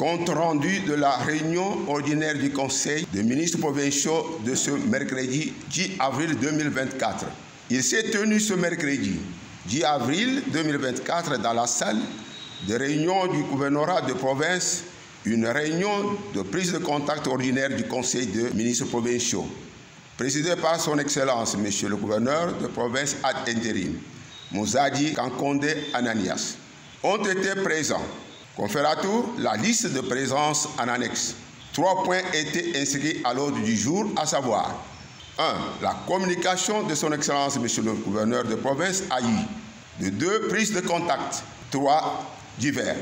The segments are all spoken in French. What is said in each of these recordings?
Compte rendu de la réunion ordinaire du Conseil des ministres provinciaux de ce mercredi 10 avril 2024. Il s'est tenu ce mercredi 10 avril 2024 dans la salle de réunion du gouvernorat de province, une réunion de prise de contact ordinaire du Conseil des ministres provinciaux, présidée par son Excellence, Monsieur le gouverneur de province ad intérim, Mouzadi Kankonde Ananias. Ont été présents. Conférateur, la liste de présence en annexe. 3 points étaient inscrits à l'ordre du jour, à savoir 1. La communication de son Excellence, Monsieur le gouverneur de province, AI. 2. Prise de contact. 3. Divers.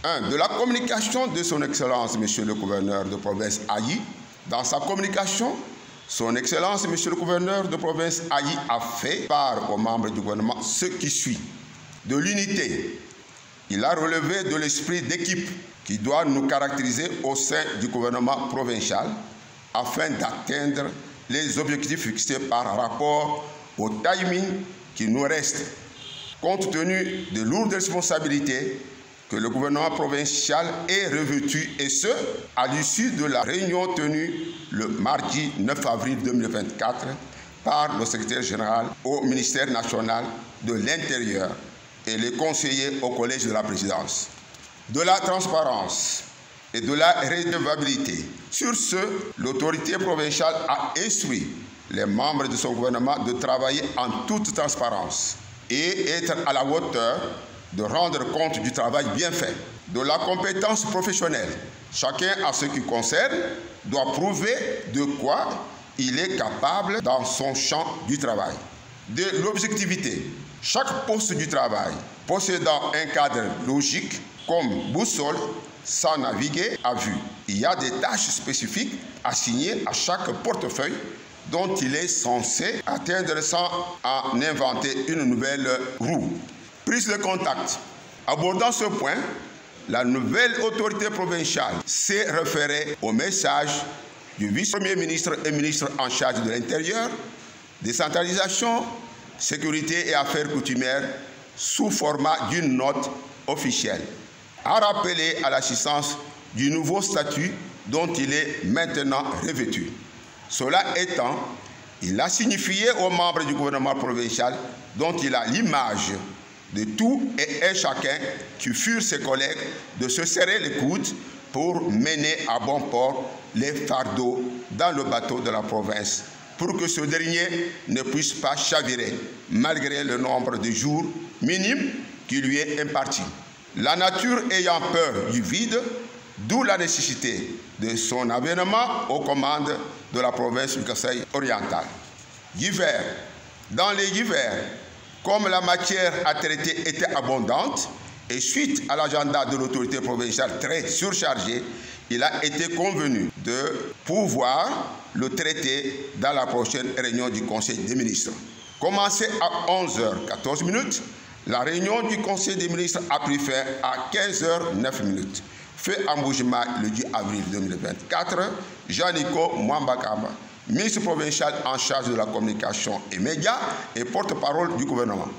1. De la communication de son Excellence, Monsieur le gouverneur de province, AI. Dans sa communication, son Excellence, Monsieur le gouverneur de province, AI, a fait part aux membres du gouvernement ce qui suit. De l'unité. Il a relevé de l'esprit d'équipe qui doit nous caractériser au sein du gouvernement provincial afin d'atteindre les objectifs fixés par rapport au timing qui nous reste, compte tenu de lourdes responsabilités que le gouvernement provincial est revêtu, et ce, à l'issue de la réunion tenue le mardi 9 avril 2024 par le secrétaire général au ministère national de l'Intérieur et les conseillers au collège de la présidence. De la transparence et de la redevabilité. Sur ce, l'autorité provinciale a instruit les membres de son gouvernement de travailler en toute transparence et être à la hauteur de rendre compte du travail bien fait. De la compétence professionnelle. Chacun, à ce qui concerne, doit prouver de quoi il est capable dans son champ du travail. De l'objectivité. Chaque poste du travail possédant un cadre logique comme boussole sans naviguer à vue. Il y a des tâches spécifiques assignées à chaque portefeuille dont il est censé atteindre sans en inventer une nouvelle roue. Prise de contact. Abordant ce point, la nouvelle autorité provinciale s'est référée au message du vice-premier ministre et ministre en charge de l'Intérieur, décentralisation, sécurité et affaires coutumières sous format d'une note officielle, a rappelé à l'assistance du nouveau statut dont il est maintenant revêtu. Cela étant, il a signifié aux membres du gouvernement provincial dont il a l'image de tout et chacun qui furent ses collègues de se serrer les coudes pour mener à bon port les fardeaux dans le bateau de la province, pour que ce dernier ne puisse pas chavirer, malgré le nombre de jours minimes qui lui est imparti. La nature ayant peur du vide, d'où la nécessité de son avènement aux commandes de la province du Kasaï oriental. Divers. Dans les divers, comme la matière à traiter était abondante, et suite à l'agenda de l'autorité provinciale très surchargé, il a été convenu de pouvoir le traiter dans la prochaine réunion du Conseil des ministres. Commencée à 11h14, la réunion du Conseil des ministres a pris fin à 15h09. Fait en Boujima le 10 avril 2024, Jean-Nico Mwambakamba, ministre provincial en charge de la communication et médias et porte-parole du gouvernement.